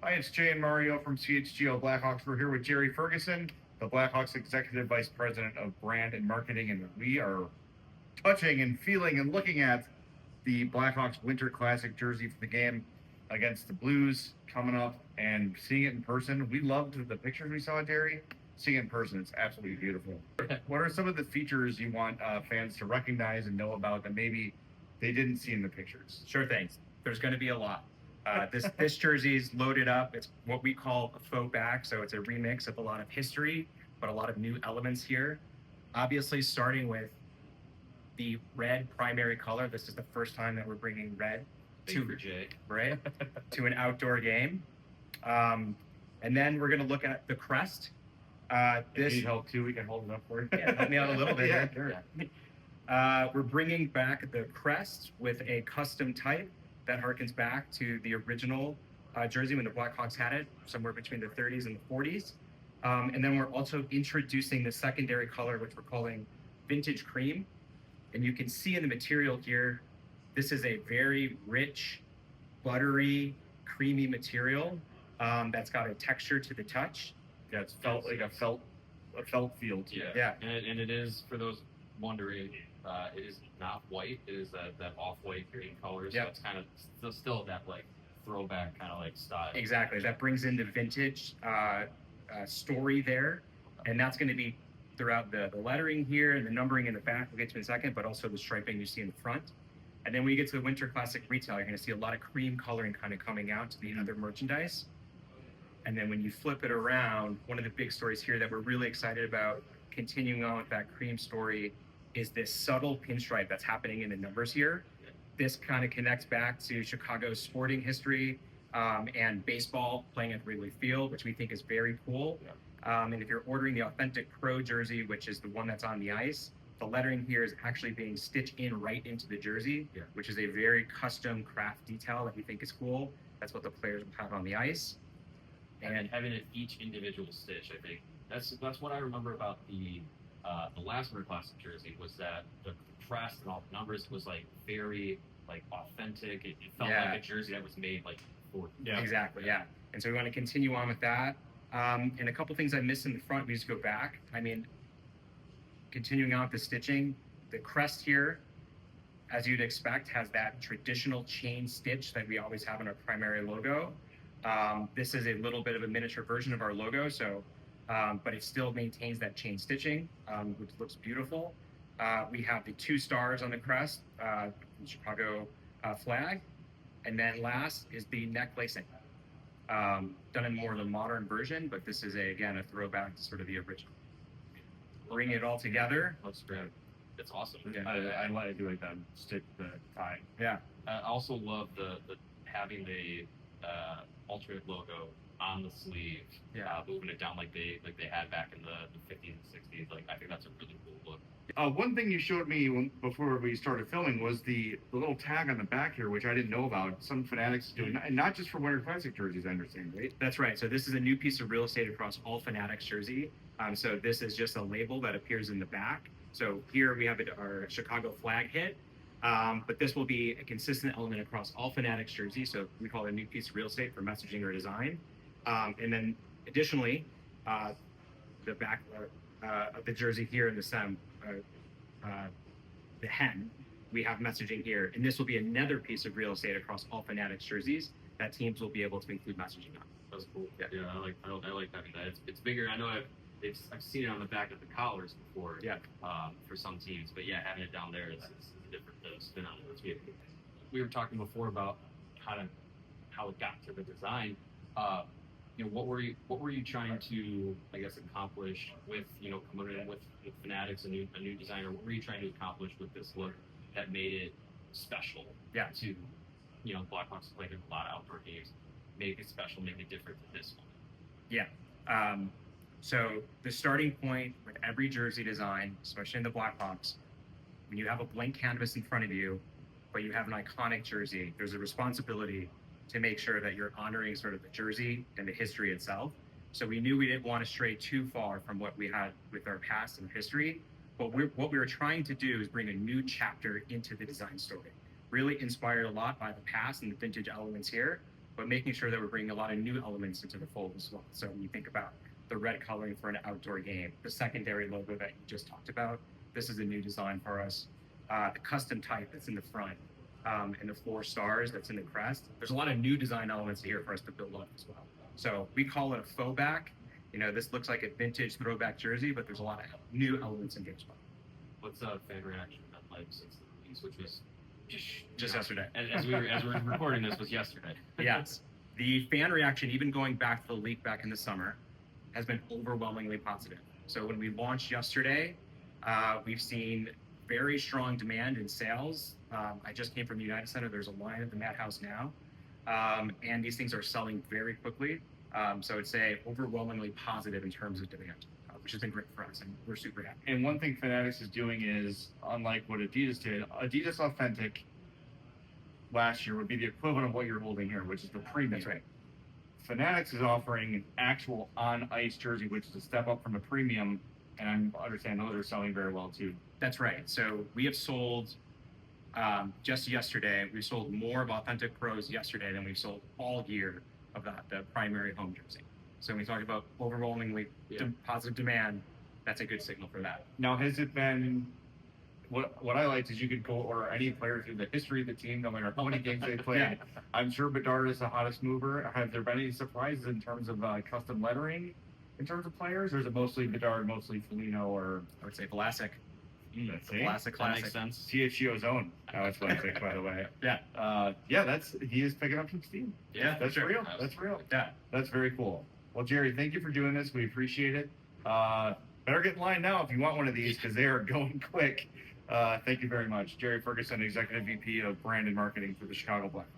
Hi, it's Jay and Mario from CHGO Blackhawks. We're here with Jerry Ferguson, the Blackhawks Executive Vice President of Brand and Marketing, and we are touching and feeling and looking at the Blackhawks Winter Classic jersey for the game against the Blues coming up and seeing it in person. We loved the pictures we saw, Jerry. Seeing it in person, it's absolutely beautiful. What are some of the features you want fans to recognize and know about that maybe they didn't see in the pictures? Sure things. There's going to be a lot. This jersey's loaded up. It's what we call a faux back, so it's a remix of a lot of history, but a lot of new elements here. Obviously, starting with the red primary color. This is the first time that we're bringing red to an outdoor game. And then we're going to look at the crest. If you need help too, we can hold it up for you. Yeah, help me out a little bit. Yeah, here. sure. We're bringing back the crest with a custom type that harkens back to the original jersey when the Blackhawks had it, somewhere between the 30s and the 40s. And then we're also introducing the secondary color, which we're calling vintage cream. And you can see in the material here, this is a very rich, buttery, creamy material that's got a texture to the touch. Yeah, it's felt like a felt feel to it. Yeah. And it is, for those wondering, it is not white. It is that off-white green color. So it's kind of still that like throwback kind of like style. Exactly. That brings in the vintage story there, and that's going to be throughout the lettering here and the numbering in the back. We'll get to in a second, but also the striping you see in the front. And then when you get to the Winter Classic retail, you're going to see a lot of cream coloring kind of coming out to the other merchandise. And then when you flip it around, one of the big stories here that we're really excited about, continuing on with that cream story, is this subtle pinstripe that's happening in the numbers here. This kind of connects back to Chicago's sporting history and baseball playing at Wrigley Field, which we think is very cool. And if you're ordering the authentic Pro jersey, which is the one that's on the ice, the lettering here is actually being stitched in right into the jersey, which is a very custom craft detail that we think is cool. That's what the players will have on the ice. And having it each individual stitch, I think that's what I remember about the last Winter Classic jersey, was that the crest and all the numbers was like very like authentic. It felt like a jersey that was made like for Exactly. And so we want to continue on with that. And a couple things I missed in the front, we just go back. I mean, continuing on with the stitching, the crest here, as you'd expect, has that traditional chain stitch that we always have in our primary logo. This is a little bit of a miniature version of our logo, so but it still maintains that chain stitching, which looks beautiful. We have the 2 stars on the crest, the Chicago flag, and then last is the neck lacing. Done in more of a modern version, but this is again a throwback to sort of the original. Bring it all together. Looks great. It's awesome. Yeah. I like to like stick the tie. Yeah. I also love the having the alternate logo on the sleeve, moving it down like they had back in the 50s and 60s. Like, I think that's a really cool look. One thing you showed me before we started filming was the little tag on the back here, which I didn't know about. Some Fanatics do, and not just for Winter Classic jerseys, I understand, right? That's right. So this is a new piece of real estate across all Fanatics jersey. So this is just a label that appears in the back. So here we have our Chicago flag hit, but this will be a consistent element across all Fanatics jerseys. So we call it a new piece of real estate for messaging or design. And then additionally, the back of the jersey here in the stem, the hem, we have messaging here, and this will be another piece of real estate across all Fanatics jerseys that teams will be able to include messaging on. That's cool. Yeah, I like having that. It's bigger. I know I've seen it on the back of the collars before. For some teams, but having it down there is a different spin on it. We were talking before about how it got to the design. What were you trying to, I guess, accomplish with coming in with Fanatics, a new designer? What were you trying to accomplish with this look that made it special? To Blackhawks played in a lot of outdoor games. Make it special, make it different than this one. So the starting point with every jersey design, especially in the Blackhawks, when you have a blank canvas in front of you, but you have an iconic jersey, there's a responsibility to make sure that you're honoring sort of the jersey and the history itself. So we knew we didn't want to stray too far from what we had with our past and history. But what we were trying to do is bring a new chapter into the design story. Really inspired a lot by the past and the vintage elements here, but making sure that we're bringing a lot of new elements into the fold as well. So when you think about the red coloring for an outdoor game, the secondary logo that you just talked about, this is a new design for us. The custom type that's in the front, and the 4 stars that's in the crest. There's a lot of new design elements here for us to build on as well. So we call it a faux back. You know, this looks like a vintage throwback jersey, but there's a lot of new elements in here as well. What's fan reaction been like since the release, which was Just yesterday. And as we're recording this was yesterday. Yes. The fan reaction, even going back to the leak back in the summer, has been overwhelmingly positive. So when we launched yesterday, we've seen very strong demand in sales. I just came from the United Center. There's a line at the Madhouse now. And these things are selling very quickly. So I'd say overwhelmingly positive in terms of demand, which has been great for us, and we're super happy. And one thing Fanatics is doing is, unlike what Adidas did, Adidas Authentic last year would be the equivalent of what you're holding here, which is the premium. That's right. Fanatics is offering an actual on-ice jersey, which is a step up from the premium, and I understand those are selling very well too. That's right. So we have sold, just yesterday, we sold more of Authentic Pros yesterday than we've sold all year of the primary home jersey. So when we talk about overwhelmingly positive demand, that's a good signal for that. Now, has it been, what I liked is you could go, or any player through the history of the team, no matter how many games they played. Yeah. I'm sure Bedard is the hottest mover. Have there been any surprises in terms of custom lettering in terms of players, or is it mostly Bedard, mostly Foligno, or? I would say Vlasic. That's The Vlasic That classic. makes sense. CHGO's own. It's Vlasic, by the way. Yeah. He is picking up some steam. Yeah, That's sure. real. That's real. Yeah. That's very cool. Well, Jerry, thank you for doing this. We appreciate it. Better get in line now if you want one of these, because they are going quick. Thank you very much. Jerry Ferguson, Executive VP of Brand and Marketing for the Chicago Blackhawks.